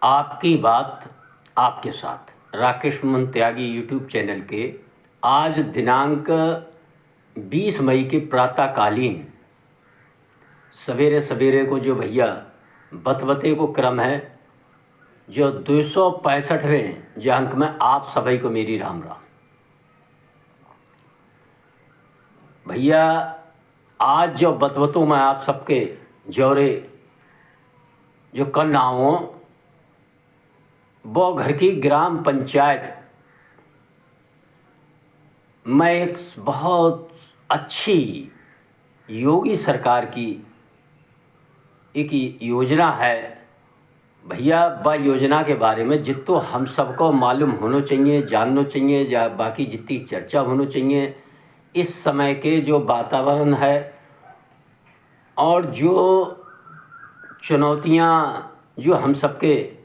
आपकी बात आपके साथ राकेश मन त्यागी यूट्यूब चैनल के आज दिनांक 20 मई के प्रातःकालीन सवेरे सवेरे को जो भैया बतबते को क्रम है जो 265वें जो अंक में आप सभी को मेरी राम राम। भैया आज जो बतबतों में आप सबके जौरे जो कल आओ वो घर की ग्राम पंचायत में एक बहुत अच्छी योगी सरकार की एक योजना है भैया। वह योजना के बारे में जितो हम सबको मालूम होना चाहिए, जानना चाहिए, या बाकी जितनी चर्चा होना चाहिए इस समय के जो वातावरण है और जो चुनौतियां जो हम सबके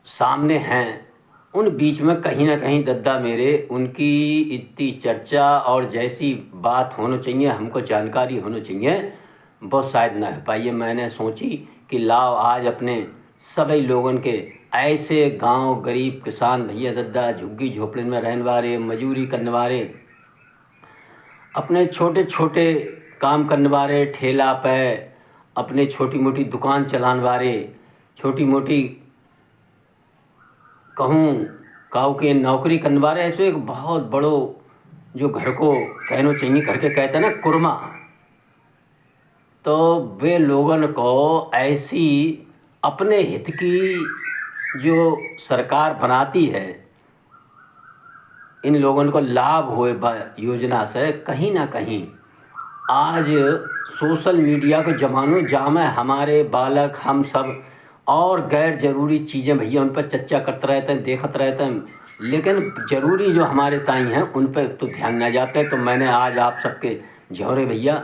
सामने हैं उन बीच में कहीं ना कहीं दद्दा मेरे उनकी इतनी चर्चा और जैसी बात होना चाहिए, हमको जानकारी होना चाहिए, वो शायद ना हो पाई। मैंने सोची कि लाओ आज अपने सभी लोगों के ऐसे गांव गरीब किसान भैया दद्दा झुग्गी झोपड़े में रहने वाले, मजूरी करने वाले, अपने छोटे छोटे काम करने वाले, ठेला पे अपने छोटी मोटी दुकान चलाने वाले, छोटी मोटी कहूँ काऊ के नौकरी करने वाले, ऐसे एक बहुत बड़ो जो घर को कहना चाहिए, घर के कहते हैं ना कुरमा, तो वे लोगों को ऐसी अपने हित की जो सरकार बनाती है इन लोगों को लाभ होए योजना से कहीं ना कहीं आज सोशल मीडिया को जमानो जामे हमारे बालक हम सब और गैर ज़रूरी चीज़ें भैया उन पर चर्चा करते रहते हैं, देखते रहते हैं, लेकिन ज़रूरी जो हमारे ताई हैं उन पर तो ध्यान न जाता है। तो मैंने आज आप सबके झौरे भैया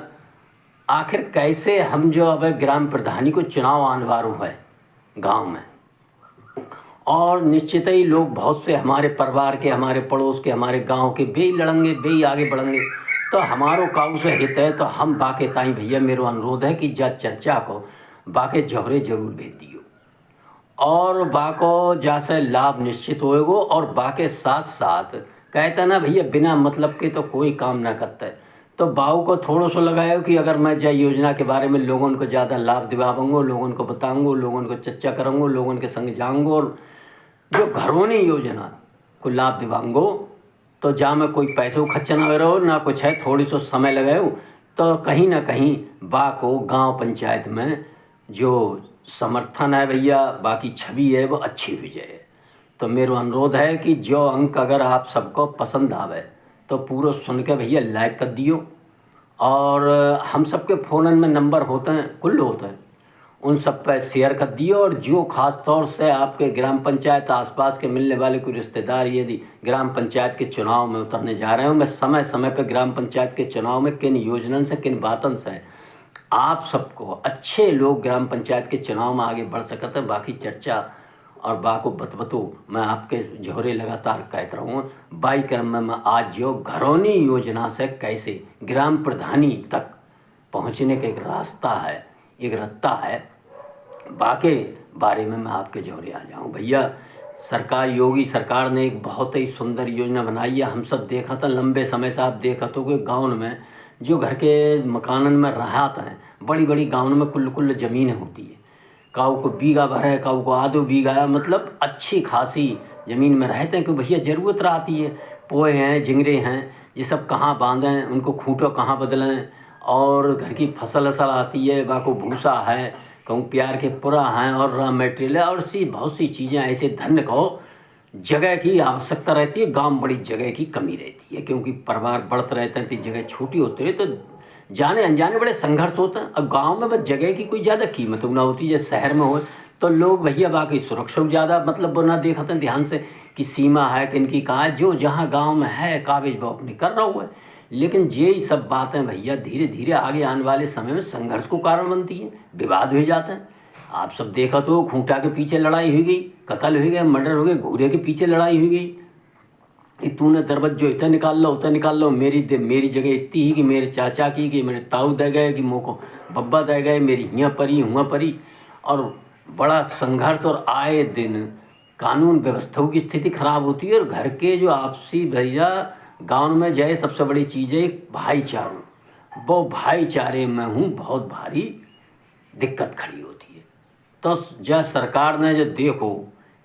आखिर कैसे हम जो अब ग्राम प्रधानी को चुनाव आने वाला है गांव में, और निश्चित ही लोग बहुत से हमारे परिवार के, हमारे पड़ोस के, हमारे गांव के बे लड़ेंगे, बे आगे बढ़ेंगे, तो हमारो काऊ से हित है। तो हम बाके ताई भैया मेरो अनुरोध है कि जा चर्चा को बाके झौरे जरूर भेज दियो और बाको जैसे लाभ निश्चित होएगो। और बाके साथ साथ कहता ना भैया बिना मतलब के तो कोई काम ना करता है, तो बाऊ को थोड़ा सा लगायो कि अगर मैं जय योजना के बारे में लोगों को ज़्यादा लाभ दिवाऊँगा, लोगों को बताऊँगा, लोगों को चर्चा करूँगा, लोगों के संग जाऊँगा और जो घरों योजना को लाभ दिवाऊँगा, तो जहाँ में कोई पैसे खर्चा ना रहो ना कुछ है, थोड़ी सा समय लगाओ, तो कहीं ना कहीं बा को गाँव पंचायत में जो समर्थन है भैया, बाकी छवि है वो अच्छी हो जाए। तो मेरा अनुरोध है कि जो अंक अगर आप सबको पसंद आवे तो पूरा सुन के भैया लाइक कर दियो, और हम सबके फ़ोन में नंबर होते हैं, कुल होते हैं, उन सब पर शेयर कर दियो। और जो ख़ास तौर से आपके ग्राम पंचायत आसपास के मिलने वाले कोई रिश्तेदार यदि ग्राम पंचायत के चुनाव में उतरने जा रहे हो, मैं समय समय पर ग्राम पंचायत के चुनाव में किन योजनाओं से, किन बातों से आप सबको अच्छे लोग ग्राम पंचायत के चुनाव में आगे बढ़ सकते हैं। बाकी चर्चा और बाको बतबतो मैं आपके झोरे लगातार कहता रहूँ। बाई क्रम में मैं आज जो घरौनी योजना से कैसे ग्राम प्रधानी तक पहुँचने का एक रास्ता है, एक रत्ता है, बाके बारे में मैं आपके झोरे आ जाऊँ भैया। सरकार योगी सरकार ने एक बहुत ही सुंदर योजना बनाई है। हम सब देखा था लंबे समय से, आप देखा तो कि गाँव में जो घर के मकानन में रहात हैं, बड़ी बड़ी गाँव में कुल ज़मीनें होती है, काऊ को बीघा भर है, काऊ को आधो बीघा है, मतलब अच्छी खासी ज़मीन में रहते हैं कि भैया ज़रूरत रहती है, पोए हैं, झिंगरे हैं, ये सब कहाँ बांधें, उनको खूंटो कहाँ बदलें, और घर की फसल असल आती है, बाको भूसा है, कहूँ प्यार के पुरा हैं और रॉ मटेरियल है, और बहुत सी चीज़ें ऐसे धन्य को जगह की आवश्यकता रहती है। गांव में बड़ी जगह की कमी रहती है क्योंकि परिवार बढ़ते रहते हैं तो जगह छोटी होती है, तो जाने अनजाने बड़े संघर्ष होते हैं। अब गांव में बस जगह की कोई ज़्यादा कीमत ना होती, जैसे शहर में हो तो लोग भैया बाकी सुरक्षा ज़्यादा मतलब ना देखते हैं ध्यान से कि सीमा है कि इनकी कहाँ है, जो जहाँ गाँव में है काबिज वो अपने कर रहा हुआ है। लेकिन ये सब बातें भैया धीरे धीरे आगे आने वाले समय में संघर्ष को कारण बनती हैं, विवाद हो जाते हैं। आप सब देखा तो खूंटा के पीछे लड़ाई हुई गई, कत्ल हो गए, मर्डर हो गए, घूरे के पीछे लड़ाई हुई गई कि तूने दरबज्जो इतना निकाल लो उतना निकाल लो, मेरी जगह इतनी ही कि मेरे चाचा की, कि मेरे ताऊ दे गए, कि मोको बब्बा दे गए, मेरी हियाँ परी हुआ परी। और बड़ा संघर्ष और आए दिन कानून व्यवस्थाओं की स्थिति खराब होती है। और घर के जो आपसी भैया गांव में जाए सबसे बड़ी चीज़ है भाईचारा। वो भाईचारे में हूँ बहुत भारी दिक्कत खड़ी होती है। तो जो सरकार ने जो देखो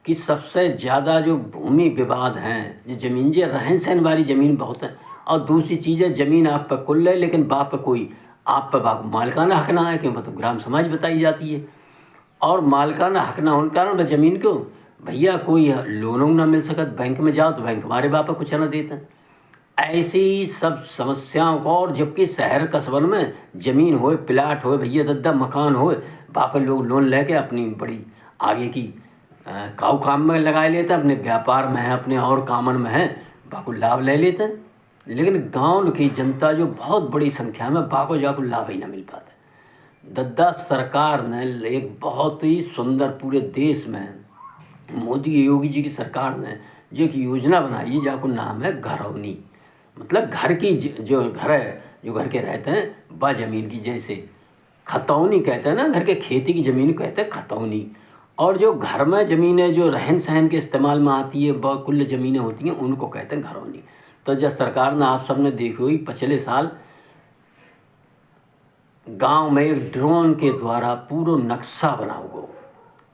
कि सबसे ज़्यादा जो भूमि विवाद हैं, जो ज़मीन जो रहन सहन वाली ज़मीन बहुत है। और दूसरी चीज़ है ज़मीन आप पर कुल है लेकिन बाप पे कोई आप पे बाप मालिकाना हक ना है, क्यों मतलब ग्राम समाज बताई जाती है। और मालिकाना हक ना होने के कारण ज़मीन क्यों भैया कोई लोन ना मिल सकत, बैंक में जाओ तो बैंक हमारे बाप पे कुछ ना देते हैं। ऐसी सब समस्याओं को, और जबकि शहर कस्बन में ज़मीन होए प्लाट होए भैया दद्दा मकान होए, बाप लोग लोन लेके अपनी बड़ी आगे की काऊ काम में लगा लेते हैं, अपने व्यापार में है अपने और कामन में है, बाको लाभ ले लेते हैं। लेकिन गांव की जनता जो बहुत बड़ी संख्या में बाको जाको लाभ ही ना मिल पाता। दद्दा सरकार ने एक बहुत ही सुंदर पूरे देश में मोदी योगी जी की सरकार ने जो एक योजना बनाई है जाको नाम है घरौनी। मतलब घर की जो घर है, जो घर के रहते हैं बा ज़मीन की, जैसे खतौनी कहते हैं ना, घर के खेती की ज़मीन कहते हैं खतौनी। और जो घर में ज़मीनें जो रहन सहन के इस्तेमाल में आती है ब कुल ज़मीनें होती हैं उनको कहते हैं घरौनी। तो जब सरकार ने आप सबने देखी हुई पिछले साल गांव में एक ड्रोन के द्वारा पूरा नक्शा बना हुआ,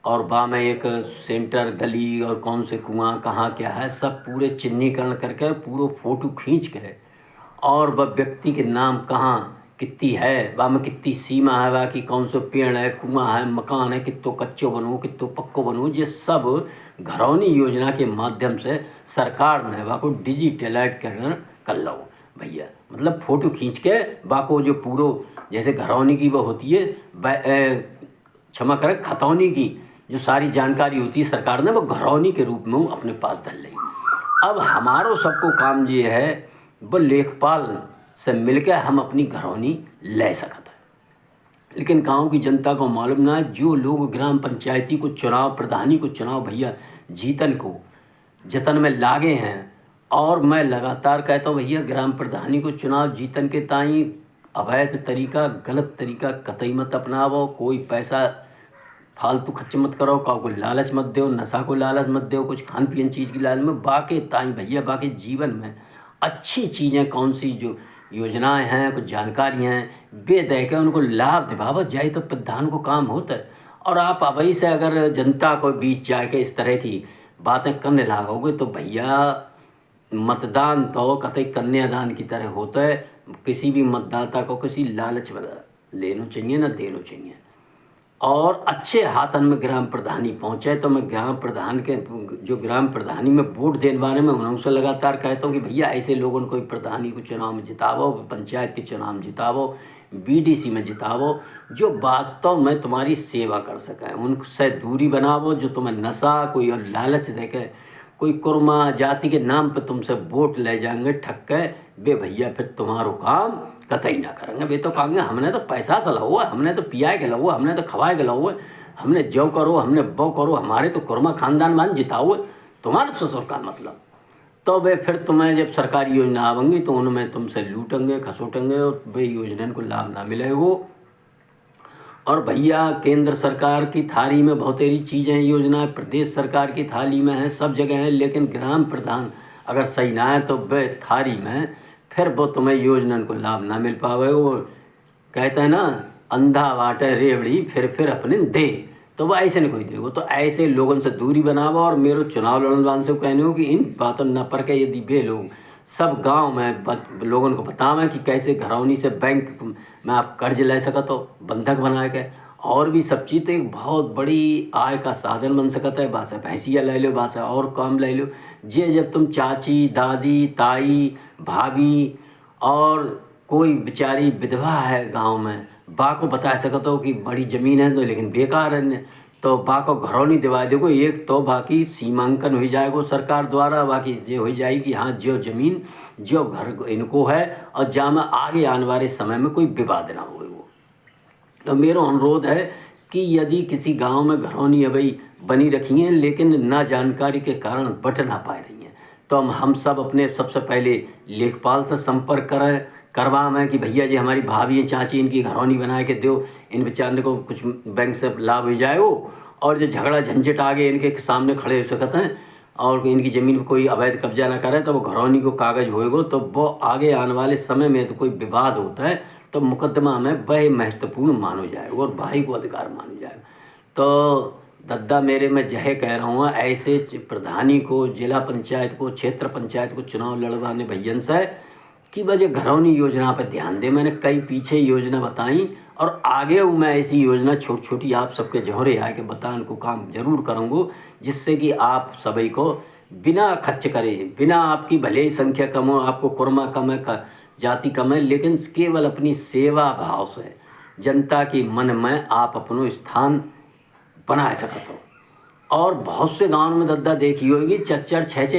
और बा में एक सेंटर गली और कौन से कुआं कहाँ क्या है सब पूरे चिन्हीकरण करके पूरा फ़ोटो खींच के, और वह व्यक्ति के नाम कहाँ कितनी है, बा में कितनी सीमा है, बा की कौन सा पेड़ है, कुआं है, मकान है, कितो कच्चो बनो कितो पक्को बनो, ये सब घरौनी योजना के माध्यम से सरकार ने बा को डिजिटलाइज कर लो भैया। मतलब फ़ोटो खींच के बा को जो पूरा जैसे घरौनी की वो होती है, क्षमा करें खतौनी की जो सारी जानकारी होती है सरकार ने वो घरौनी के रूप में अपने पास धर ली। अब हमारो सबको काम ये है वो लेखपाल से मिलकर हम अपनी घरौनी ले सकते हैं। लेकिन गांव की जनता को मालूम ना है, जो लोग ग्राम पंचायती को चुनाव प्रधानी को चुनाव भैया जीतन को जतन में लागे हैं, और मैं लगातार कहता हूँ भैया ग्राम प्रधानी को चुनाव जीतन के ताई अवैध तरीका गलत तरीका कतई मत अपनावो, कोई पैसा फालतू खर्च मत करो, को लालच मत दो, नशा को लालच मत दो, कुछ खान पीन चीज़ की लालच में बाकी ताई भैया बाकी जीवन में अच्छी चीज़ें कौन सी जो योजनाएं हैं कुछ जानकारियाँ हैं वे दे के उनको लाभ दिवावत जाए तो प्रधान को काम होता है। और आप अवई से अगर जनता को बीच जाके इस तरह की बातें करने लागोगे तो भैया मतदान तो कतई कन्यादान की तरह होता है। किसी भी मतदाता को किसी लालच में लेना चाहिए ना देना चाहिए। और अच्छे हाथन में ग्राम प्रधानी पहुँचे तो मैं ग्राम प्रधान के जो ग्राम प्रधानी में वोट देने वाले में उनसे लगातार कहता हूँ कि भैया ऐसे लोगों को प्रधानी को चुनाव में जितावो, पंचायत के चुनाव में जितावो, बीडीसी में जितावो, जो वास्तव में तुम्हारी सेवा कर सकें। उनसे दूरी बनावो जो तुम्हें नशा कोई और लालच देके कोई कुरमा जाति के नाम पर तुमसे वोट ले जाएंगे ठग के, बे भैया फिर तुम्हारो काम कतई ना करेंगे। वे तो कहेंगे हमने तो पैसा सला हुआ, हमने तो पियाए के हुआ, हमने तो खवाए के हुआ, हमने जो करो हमने वो करो, हमारे तो कुरमा खानदान मान जिताओ, तुम्हारा ससुर का मतलब। तो वे फिर तुम्हें जब सरकारी योजना आवेंगी तो उनमें तुमसे लूटेंगे खसोटेंगे और वे योजना को लाभ ना मिलेगो। और भैया केंद्र सरकार की थाली में बहुत सारी चीज़ें योजना प्रदेश सरकार की थाली में है, सब जगह है, लेकिन ग्राम प्रधान अगर सही ना है तो वे थाली में फिर वो तुम्हें योजना को लाभ ना मिल पावे। वो कहते हैं ना अंधा बाटे रेवड़ी फिर अपने दे, तो वो ऐसे नहीं कोई देगो। तो ऐसे लोगों से दूरी बनावा। और मेरे चुनाव लड़ने वाले से कहने हो कि इन बातों न पर के यदि वे लोग सब गांव में लोगों को बतावें कि कैसे घरौनी से बैंक में आप कर्ज ले सकते हो बंधक बना के, और भी सब चीज़ तो एक बहुत बड़ी आय का साधन बन सकता है। बासे भैंसिया ले लो, बासे और काम ले लो, जे जब तुम चाची दादी ताई भाभी और कोई बेचारी विधवा है गांव में बा को बता सकते हो कि बड़ी ज़मीन है तो लेकिन बेकार है, तो बा को घरौनी दिवा देखो एक तो बाकी सीमांकन हो जाएगा सरकार द्वारा, बाकी ये हो जाएगी हाँ जो ज़मीन जो घर इनको है और जहाँ में आगे आने वाले समय में कोई विवाद ना हो। तो मेरा अनुरोध है कि यदि किसी गांव में घरौनी अभी बनी रखी हैं लेकिन ना जानकारी के कारण बट ना पा रही हैं, तो हम सब अपने सबसे पहले लेखपाल से संपर्क करवाएं कि भैया जी हमारी भाभी चाची इनकी घरौनी बना के दो, इन बेचारे को कुछ बैंक से लाभ हो जाए हो, और जो झगड़ा झंझट आगे इनके सामने खड़े हो सकते हैं और इनकी ज़मीन पर कोई अवैध कब्जा ना करे तो वो घरौनी को कागज़ होएगो तो वो आगे आने वाले समय में तो कोई विवाद होता है तो मुकदमा में वह महत्वपूर्ण मानो जाएगा और भाई को अधिकार मानो जाएगा। तो दद्दा मेरे मैं जह कह रहा हूँ ऐसे प्रधानी को, जिला पंचायत को, क्षेत्र पंचायत को चुनाव लड़वाने भैयन से कि वजह घरौनी योजना पर ध्यान दे। मैंने कई पीछे योजना बताई और आगे मैं ऐसी योजना छोटी छोटी आप सबके जौहरे आके बता उनको काम जरूर करूँगा जिससे कि आप सभी को बिना खर्च करे, बिना आपकी भले ही संख्या कम हो, आपको कुरमा कम है, जाति कम है, लेकिन केवल अपनी सेवा भाव से जनता की मन में आप अपनो स्थान बना सकते हो। और बहुत से गाँव में दद्दा देखी होगी 4-4, 6-6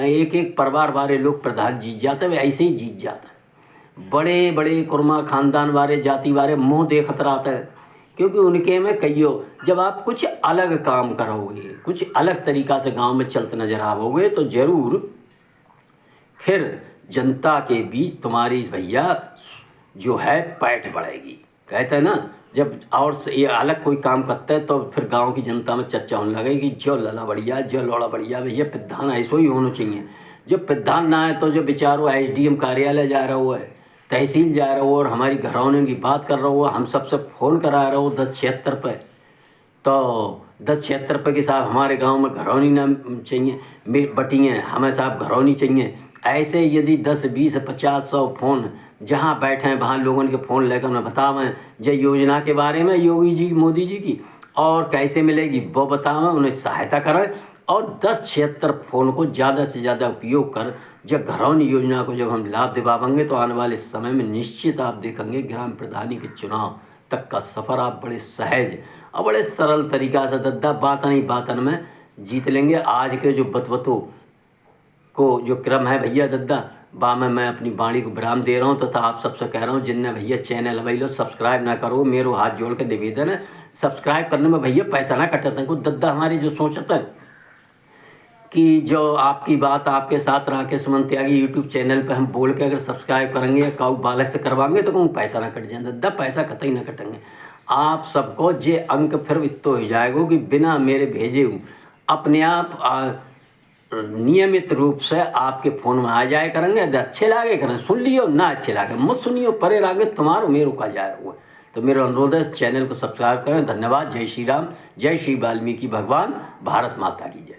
एक परिवार वाले लोग प्रधान जीत जाते हैं, ऐसे ही जीत जाता है। बड़े बड़े कुरमा खानदान वाले, जाति वाले मुँह देखत रहते हैं क्योंकि उनके में कहियो जब आप कुछ अलग काम करोगे, कुछ अलग तरीक़ा से गांव में चलते नजर आओगे तो ज़रूर फिर जनता के बीच तुम्हारी भैया जो है पैठ बढ़ेगी। कहते हैं ना जब और ये अलग कोई काम करते हैं तो फिर गांव की जनता में चर्चा होने लगेगी जो लला बढ़िया, जो लौड़ा बढ़िया, भैया प्रधान ऐसा ही होना चाहिए। जब प्रधान ना है तो जो बेचारो SDM कार्यालय जा रहा हुआ है, तहसील जा रहा हो और हमारी घरौनी की बात कर रहा हो, हम सबसे फ़ोन करा रहा हो 1076 पे, तो 1076 पे कि साहब हमारे गांव में घरौनी ना चाहिए, बटियाँ हमें साहब घरौनी चाहिए। ऐसे यदि 10, 20, 50, 100 फ़ोन जहाँ बैठे हैं वहाँ लोगों के फ़ोन लेकर मैं बतावें जो योजना के बारे में योगी जी, मोदी जी की, और कैसे मिलेगी वो बतावें, उन्हें सहायता करें और 1076 फ़ोन को ज़्यादा से ज़्यादा उपयोग कर जब घरौनी योजना को जब हम लाभ दिवाएंगे तो आने वाले समय में निश्चित आप देखेंगे ग्राम प्रधानी के चुनाव तक का सफ़र आप बड़े सहज और बड़े सरल तरीक़ा से दद्दा बातन में जीत लेंगे। आज के जो बतबतों को जो क्रम है भैया दद्दा बा में मैं अपनी वाणी को विराम दे रहा हूँ तथा आप सबसे कह रहा हूँ जिनने भैया चैनल भाई लो सब्सक्राइब ना करो, मेरे हाथ जोड़ के निवेदन है सब्सक्राइब करने में भैया पैसा ना कटते हैं। दद्दा हमारी जो सोचता है कि जो आपकी बात आपके साथ राकेश मन त्यागी यूट्यूब चैनल पे हम बोल के अगर सब्सक्राइब करेंगे या काऊ बालक से करवाएंगे तो कहूँ पैसा ना कट जाए दद्दा, पैसा कतई ना कटेंगे। आप सबको जे अंक फिर इतो हो जाएगा कि बिना मेरे भेजे हूँ अपने आप नियमित रूप से आपके फ़ोन में आ जाए करेंगे। अच्छे लागे करें सुन लियो, ना अच्छे लागे मत सुनियो, परे लागे तुम्हारो मेरे का जाए हुआ। तो मेरा अनुरोध है इस चैनल को सब्सक्राइब करें। धन्यवाद। जय श्री राम, जय श्री वाल्मीकि भगवान, भारत माता की जय।